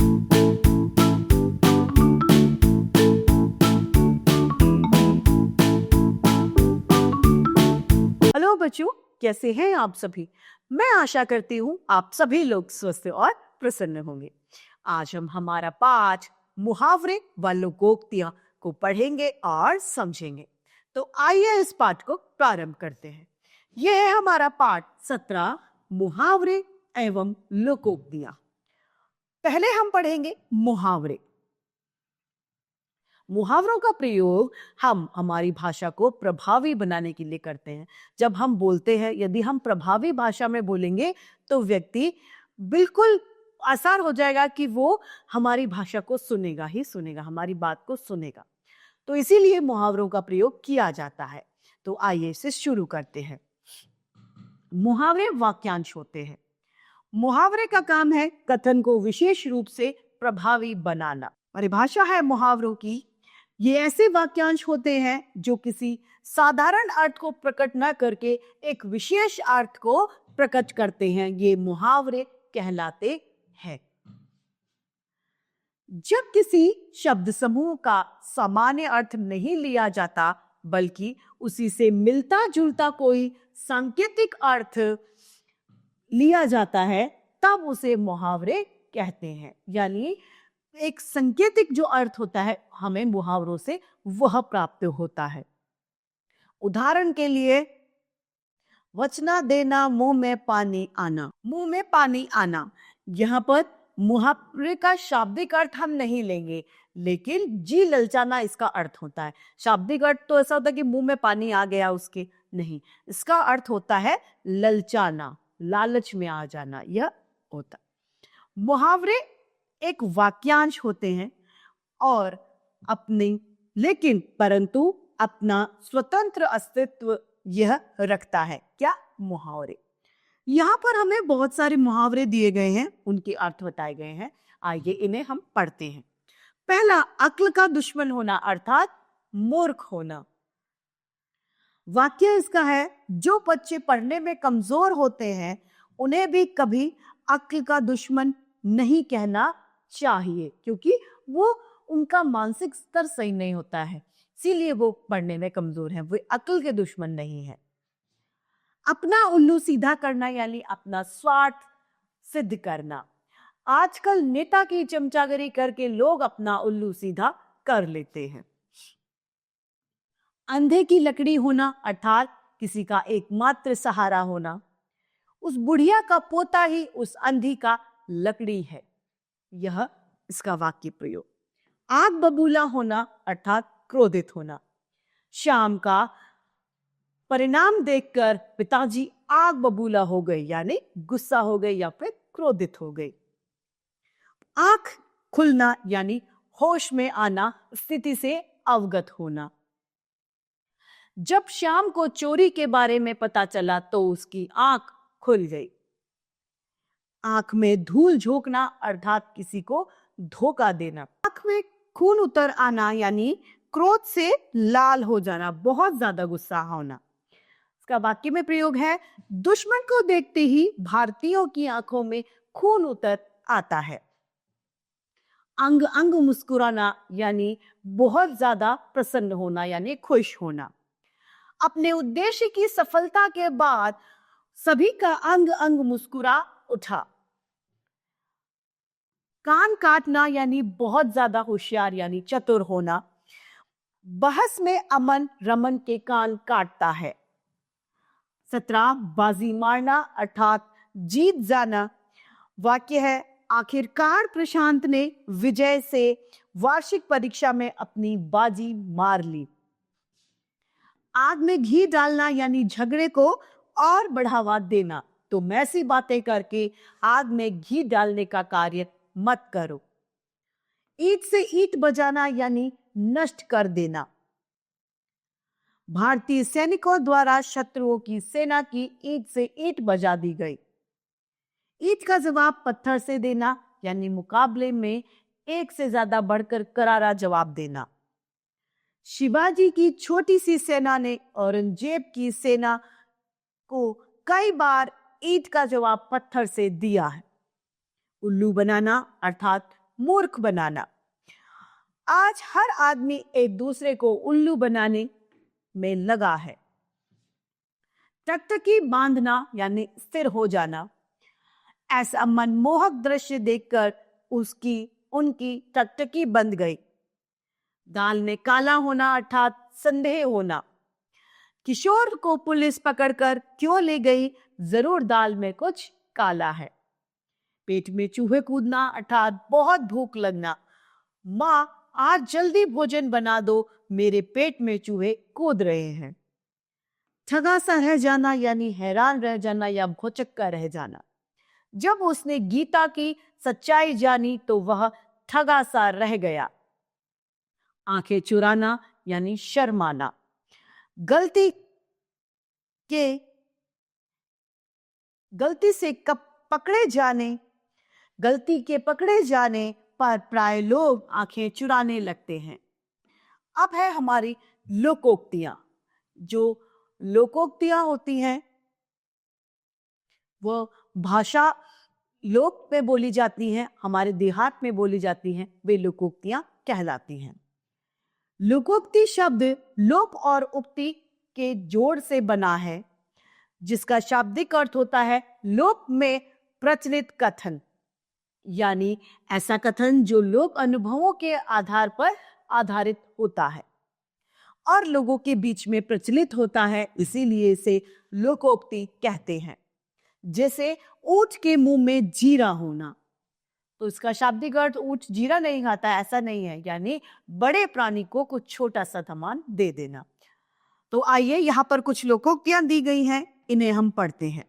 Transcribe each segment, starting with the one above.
Hello बच्चों, कैसे हैं आप सभी। मैं आशा करती हूँ आप सभी लोग स्वस्थ और प्रसन्न होंगे। आज हम हमारा पाठ मुहावरे व लोकोक्तियां को पढ़ेंगे और समझेंगे। तो आइए इस पाठ को प्रारंभ करते हैं। यह है हमारा पाठ 17 मुहावरे एवं लोकोक्तियां। पहले हम पढ़ेंगे मुहावरे। मुहावरों का प्रयोग हम हमारी भाषा को प्रभावी बनाने के लिए करते हैं। जब हम बोलते हैं, यदि हम प्रभावी भाषा में बोलेंगे तो व्यक्ति बिल्कुल आसार हो जाएगा कि वो हमारी भाषा को सुनेगा ही सुनेगा, हमारी बात को सुनेगा। तो इसीलिए मुहावरों का प्रयोग किया जाता है। तो आइए इसे शुरू करते हैं। मुहावरे वाक्यांश होते हैं। मुहावरे का काम है कथन को विशेष रूप से प्रभावी बनाना। परिभाषा है मुहावरों की, ये ऐसे वाक्यांश होते हैं जो किसी साधारण अर्थ को प्रकट न करके एक विशेष अर्थ को प्रकट करते हैं। ये मुहावरे कहलाते हैं। जब किसी शब्द समूह का सामान्य अर्थ नहीं लिया जाता, बल्कि उसी से मिलता जुलता कोई सांकेतिक अर्थ लिया जाता है, तब उसे मुहावरे कहते हैं। यानी एक सांकेतिक जो अर्थ होता है, हमें मुहावरों से वह प्राप्त होता है। उदाहरण के लिए, वचना देना मुंह में पानी आना। मुंह में पानी आना, यहां पर मुहावरे का शाब्दिक अर्थ हम नहीं लेंगे, लेकिन जी ललचाना इसका अर्थ होता है। शाब्दिक अर्थ तो ऐसा होता है कि मुंह में पानी आ गया उसके, नहीं, इसका अर्थ होता है ललचाना, लालच में आ जाना, यह होता। मुहावरे एक वाक्यांश होते हैं और परंतु अपना स्वतंत्र अस्तित्व यह रखता है। क्या? मुहावरे। यहां पर हमें बहुत सारे मुहावरे दिए गए हैं, उनके अर्थ बताए गए हैं। आइए इन्हें हम पढ़ते हैं। पहला, अक्ल का दुश्मन होना अर्थात मूर्ख होना। वाक्य इसका है, जो बच्चे पढ़ने में कमजोर होते हैं उन्हें भी कभी अक्ल का दुश्मन नहीं कहना चाहिए, क्योंकि वो उनका मानसिक स्तर सही नहीं होता है, इसीलिए वो पढ़ने में कमजोर हैं। वो अक्ल के दुश्मन नहीं है। अपना उल्लू सीधा करना यानी अपना स्वार्थ सिद्ध करना। आजकल नेता की चमचागिरी करके लोग अपना उल्लू सीधा कर लेते हैं। अंधे की लकड़ी होना अर्थात किसी का एकमात्र सहारा होना। उस बुढ़िया का पोता ही उस अंधी का लकड़ी है, यह इसका वाक्य प्रयोग। आग बबूला होना अर्थात क्रोधित होना। शाम का परिणाम देखकर पिताजी आग बबूला हो गए, यानी गुस्सा हो गए या फिर क्रोधित हो गए। आंख खुलना यानी होश में आना, स्थिति से अवगत होना। जब शाम को चोरी के बारे में पता चला तो उसकी आंख खुल गई। आंख में धूल झोंकना अर्थात किसी को धोखा देना। आंख में खून उतर आना यानी क्रोध से लाल हो जाना, बहुत ज्यादा गुस्सा होना। इसका वाक्य में प्रयोग है, दुश्मन को देखते ही भारतीयों की आंखों में खून उतर आता है। अंग अंग मुस्कुराना यानी बहुत ज्यादा प्रसन्न होना यानी खुश होना। अपने उद्देश्य की सफलता के बाद सभी का अंग अंग मुस्कुरा उठा। कान काटना यानी बहुत ज्यादा होशियार यानी चतुर होना। बहस में अमन रमन के कान काटता है। 17, बाजी मारना अर्थात जीत जाना। वाक्य है, आखिरकार प्रशांत ने विजय से वार्षिक परीक्षा में अपनी बाजी मार ली। आग में घी डालना यानी झगड़े को और बढ़ावा देना। तो मैसी बातें करके आग में घी डालने का कार्य मत करो। ईंट से ईंट बजाना यानी नष्ट कर देना। भारतीय सैनिकों द्वारा शत्रुओं की सेना की ईंट से ईंट बजा दी गई। ईंट का जवाब पत्थर से देना यानी मुकाबले में एक से ज्यादा बढ़कर करारा जवाब देना। शिवाजी की छोटी सी सेना ने औरंगजेब की सेना को कई बार ईंट का जवाब पत्थर से दिया है। उल्लू बनाना अर्थात मूर्ख बनाना। आज हर आदमी एक दूसरे को उल्लू बनाने में लगा है। टकटकी बांधना यानी स्थिर हो जाना। ऐसा मनमोहक दृश्य देखकर उनकी टकटकी बंध गई। दाल में काला होना अर्थात संदेह होना। किशोर को पुलिस पकड़कर क्यों ले गई? जरूर दाल में कुछ काला है। पेट में चूहे कूदना अर्थात बहुत भूख लगना। माँ, आज जल्दी भोजन बना दो, मेरे पेट में चूहे कूद रहे हैं। ठगा सा रह जाना यानी हैरान रह जाना या भौचक्का रह जाना। जब उसने गीता की सच्चाई जानी तो वह ठगा सा रह गया। आंखें चुराना यानी शर्माना। गलती के पकड़े जाने पर प्राय लोग आंखें चुराने लगते हैं। अब है हमारी लोकोक्तियां। जो लोकोक्तियां होती हैं वो भाषा लोक में बोली जाती हैं, हमारे देहात में बोली जाती हैं, वे लोकोक्तियां कहलाती हैं। लोकोक्ति शब्द लोक और उक्ति के जोड़ से बना है, जिसका शाब्दिक अर्थ होता है लोक में प्रचलित कथन, यानी ऐसा कथन जो लोक अनुभवों के आधार पर आधारित होता है और लोगों के बीच में प्रचलित होता है, इसीलिए इसे लोकोक्ति कहते हैं। जैसे ऊंट के मुंह में जीरा होना, तो इसका शाब्दिक अर्थ ऊंट जीरा नहीं खाता, ऐसा नहीं है, यानी बड़े प्राणी को कुछ छोटा सा सामान दे देना। तो आइए यहाँ पर कुछ लोकोक्तियां दी गई हैं, इन्हें हम पढ़ते हैं।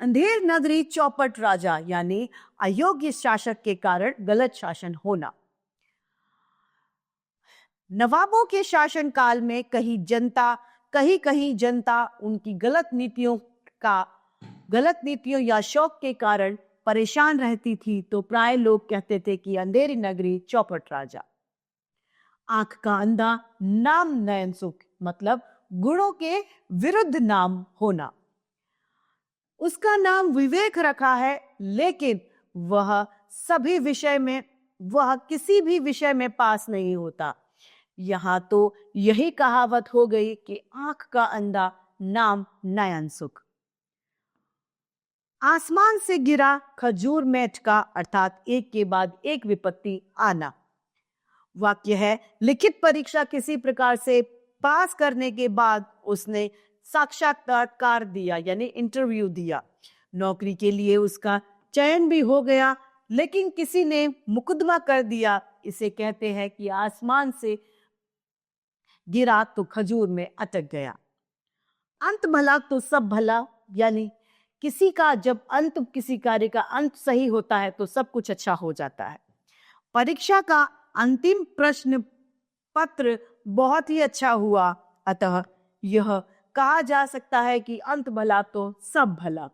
अंधेर नगरी चौपट राजा यानी अयोग्य शासक के कारण गलत शासन होना। नवाबों के शासन काल में कहीं कहीं जनता उनकी गलत नीतियों या शौक के कारण परेशान रहती थी, तो प्राय लोग कहते थे कि अंधेरी नगरी चौपट राजा। आंख का अंधा नाम नयन सुख, मतलब गुणों के विरुद्ध नाम होना। उसका नाम विवेक रखा है, लेकिन वह किसी भी विषय में पास नहीं होता। यहां तो यही कहावत हो गई कि आंख का अंधा नाम नयन सुख। आसमान से गिरा खजूर में अटका, अर्थात एक के बाद एक विपत्ति आना। वाक्य है, लिखित परीक्षा किसी प्रकार से पास करने के बाद उसने साक्षात्कार दिया यानी इंटरव्यू दिया। नौकरी के लिए उसका चयन भी हो गया, लेकिन किसी ने मुकदमा कर दिया। इसे कहते हैं कि आसमान से गिरा तो खजूर में अटक गया। अंत भला तो सब भला, यानी किसी कार्य का अंत सही होता है तो सब कुछ अच्छा हो जाता है। परीक्षा का अंतिम प्रश्न पत्र बहुत ही अच्छा हुआ, अतः यह कहा जा सकता है कि अंत भला तो सब भला।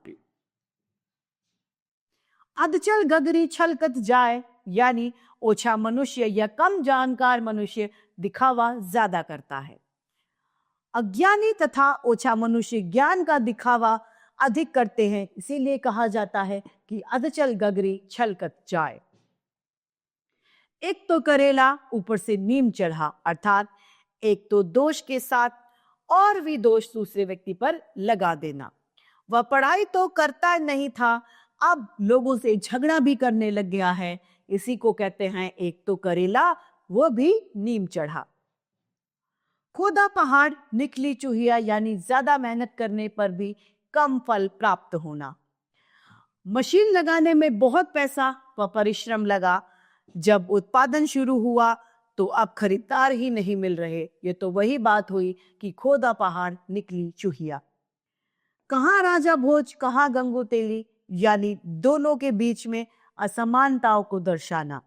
अधचल गगरी छलकत जाए, यानी ओछा मनुष्य या कम जानकार मनुष्य दिखावा ज्यादा करता है। अज्ञानी तथा ओछा मनुष्य ज्ञान का दिखावा अधिक करते हैं, इसीलिए कहा जाता है कि अधचल गगरी छलकत जाए। एक तो करेला ऊपर से नीम चढ़ा, अर्थात एक तो दोष के साथ और भी दोष दूसरे व्यक्ति पर लगा देना। वह पढ़ाई तो करता नहीं था, अब लोगों से झगड़ा भी करने लग गया है, इसी को कहते हैं एक तो करेला वो भी नीम चढ़ा। खोदा पहाड़ निकली चूहिया, यानी ज्यादा मेहनत करने पर भी कम फल प्राप्त होना। मशीन लगाने में बहुत पैसा व परिश्रम लगा, जब उत्पादन शुरू हुआ तो अब खरीदार ही नहीं मिल रहे। ये तो वही बात हुई कि खोदा पहाड़ निकली चूहिया। कहाँ राजा भोज कहाँ गंगू तेली, यानी दोनों के बीच में असमानताओं को दर्शाना।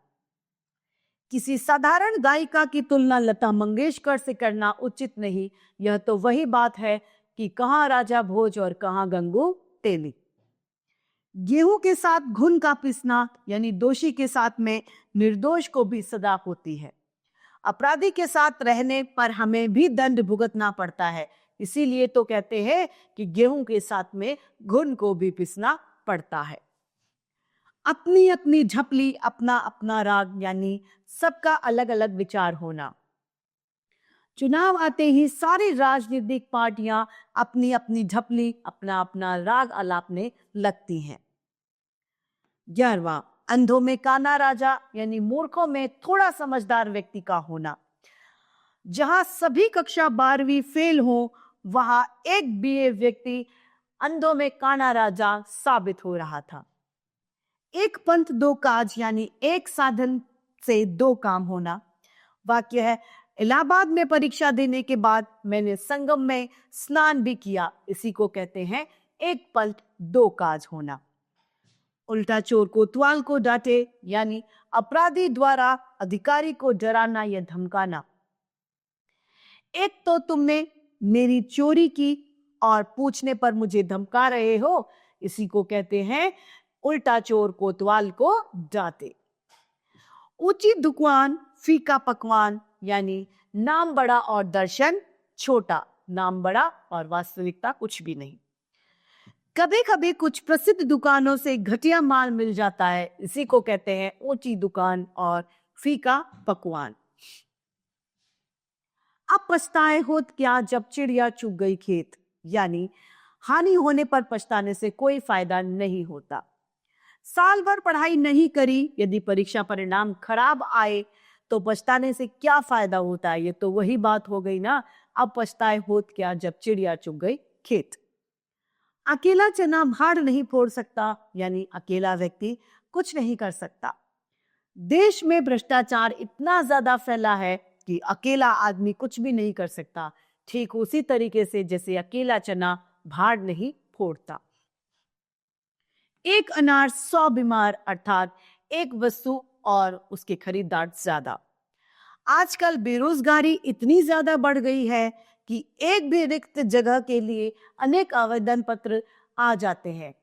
किसी साधारण गायिका की तुलना लता मंगेशकर से करना उचित नहीं। यह तो वही बात है कि कहाँ राजा भोज और कहाँ गंगू तेली। गेहूं के साथ घुन का पिसना, यानी दोषी के साथ में निर्दोष को भी सजा होती है। अपराधी के साथ रहने पर हमें भी दंड भुगतना पड़ता है, इसीलिए तो कहते हैं कि गेहूं के साथ में घुन को भी पिसना पड़ता है। अपनी अपनी झपली, अपना अपना राग, यानी सबका अलग अलग विचार होना। चुनाव आते ही सारी राजनीतिक पार्टियां अपनी अपनी झपली, अपना अपना राग आलापने लगती हैं। 11वां, अंधों में काना राजा, यानी मूर्खों में थोड़ा समझदार व्यक्ति का होना। जहां सभी कक्षा 12वीं फेल हो, वहां एक बीए व्यक्ति अंधों में काना राजा साबित हो रहा था। एक पंथ दो काज, यानी एक साधन से दो काम होना। वाक्य है, इलाहाबाद में परीक्षा देने के बाद मैंने संगम में स्नान भी किया। इसी को कहते हैं एक पंथ दो काज होना। उल्टा चोर कोतवाल को डांटे, यानी अपराधी द्वारा अधिकारी को डराना या धमकाना। एक तो तुमने मेरी चोरी की और पूछने पर मुझे धमका रहे हो। इसी को कहते हैं उल्टा चोर कोतवाल को डांटे। ऊंची दुकान फीका पकवान, यानी नाम बड़ा और दर्शन छोटा। नाम बड़ा और वास्तविकता कुछ भी नहीं। कभी कभी कुछ प्रसिद्ध दुकानों से घटिया माल मिल जाता है। इसी को कहते हैं ऊंची दुकान और फीका पकवान। अब पछताए होत क्या जब चिड़िया चुग गई खेत, यानी हानि होने पर पछताने से कोई फायदा नहीं होता। साल भर पढ़ाई नहीं करी, यदि परीक्षा परिणाम खराब आए तो पछताने से क्या फायदा होता है। ये तो वही बात हो गई ना, अब पछताए होत क्या जब चिड़िया चुग गई खेत। अकेला चना भाड़ नहीं फोड़ सकता, यानी अकेला व्यक्ति कुछ नहीं कर सकता। देश में भ्रष्टाचार इतना ज्यादा फैला है कि अकेला आदमी कुछ भी नहीं कर सकता। ठीक उसी तरीके से जैसे अकेला चना भाड़ नहीं फोड़ता। एक अनार 100 बीमार, अर्थात एक वस्तु और उसके खरीदार ज्यादा। आजकल बेरोजगारी इतनी ज्यादा बढ़ गई है कि एक भी रिक्त जगह के लिए अनेक आवेदन पत्र आ जाते हैं।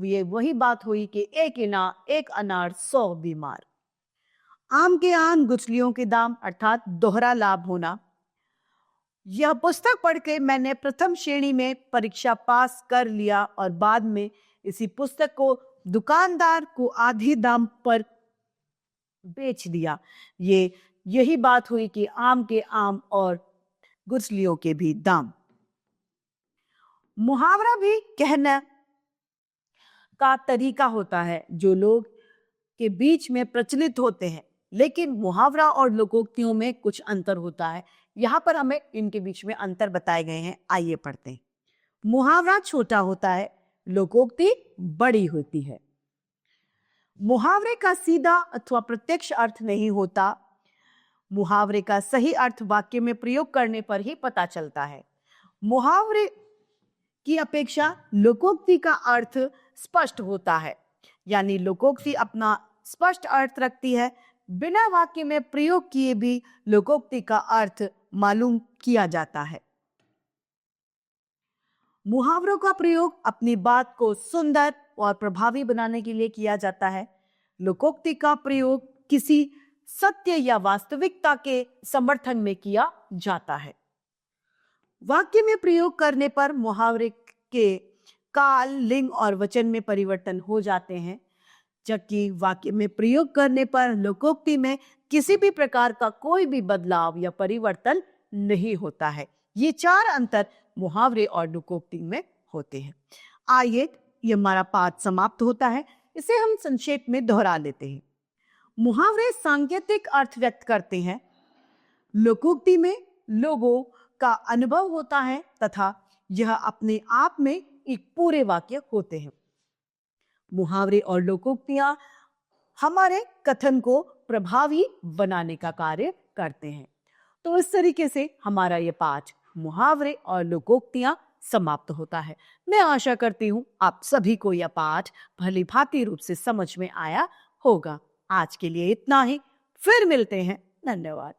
ये वही बात हुई कि एक अनार 100 बीमार। आम के आम गुठलियों के दाम, अर्थात दोहरा लाभ होना। यह पुस्तक पढ़ के मैंने प्रथम श्रेणी में परीक्षा पास कर लिया और बाद में इसी पुस्तक को दुकानदार को आधे दाम पर बेच दिया। यही बात हुई कि आम के आम और गुठलियों के भी दाम। मुहावरा भी कहने का तरीका होता है जो लोग के बीच में प्रचलित होते हैं, लेकिन मुहावरा और लोकोक्तियों में कुछ अंतर होता है। यहां पर हमें इनके बीच में अंतर बताए गए हैं, आइए पढ़ते हैं। मुहावरा छोटा होता है, लोकोक्ति बड़ी होती है। मुहावरे का सीधा अथवा प्रत्यक्ष अर्थ नहीं होता। मुहावरे का सही अर्थ वाक्य में प्रयोग करने पर ही पता चलता है। मुहावरे की अपेक्षा लोकोक्ति का अर्थ स्पष्ट होता है, यानी लोकोक्ति अपना स्पष्ट अर्थ रखती है। बिना वाक्य में प्रयोग किए भी लोकोक्ति का अर्थ मालूम किया जाता है। मुहावरों का प्रयोग अपनी बात को सुंदर और प्रभावी बनाने के लिए किया जाता है। लोकोक्ति का प्रयोग किसी सत्य या वास्तविकता के समर्थन में किया जाता है। वाक्य में प्रयोग करने पर मुहावरे के काल, लिंग और वचन में परिवर्तन हो जाते हैं, जबकि वाक्य में प्रयोग करने पर लोकोक्ति में किसी भी प्रकार का कोई भी बदलाव या परिवर्तन नहीं होता है। ये चार अंतर मुहावरे और लोकोक्ति में होते हैं। आइए, ये हमारा पाठ समाप्त होता है, इसे हम संक्षेप में दोहरा लेते हैं। मुहावरे सांकेतिक अर्थ व्यक्त करते हैं। लोकोक्ति में लोगों का अनुभव होता है तथा यह अपने आप में एक पूरे वाक्य होते हैं। मुहावरे और लोकोक्तियां हमारे कथन को प्रभावी बनाने का कार्य करते हैं। तो इस तरीके से हमारा ये पाठ मुहावरे और लोकोक्तियां समाप्त होता है। मैं आशा करती हूं आप सभी को यह पाठ भली भांति रूप से समझ में आया होगा। आज के लिए इतना ही, फिर मिलते हैं। धन्यवाद।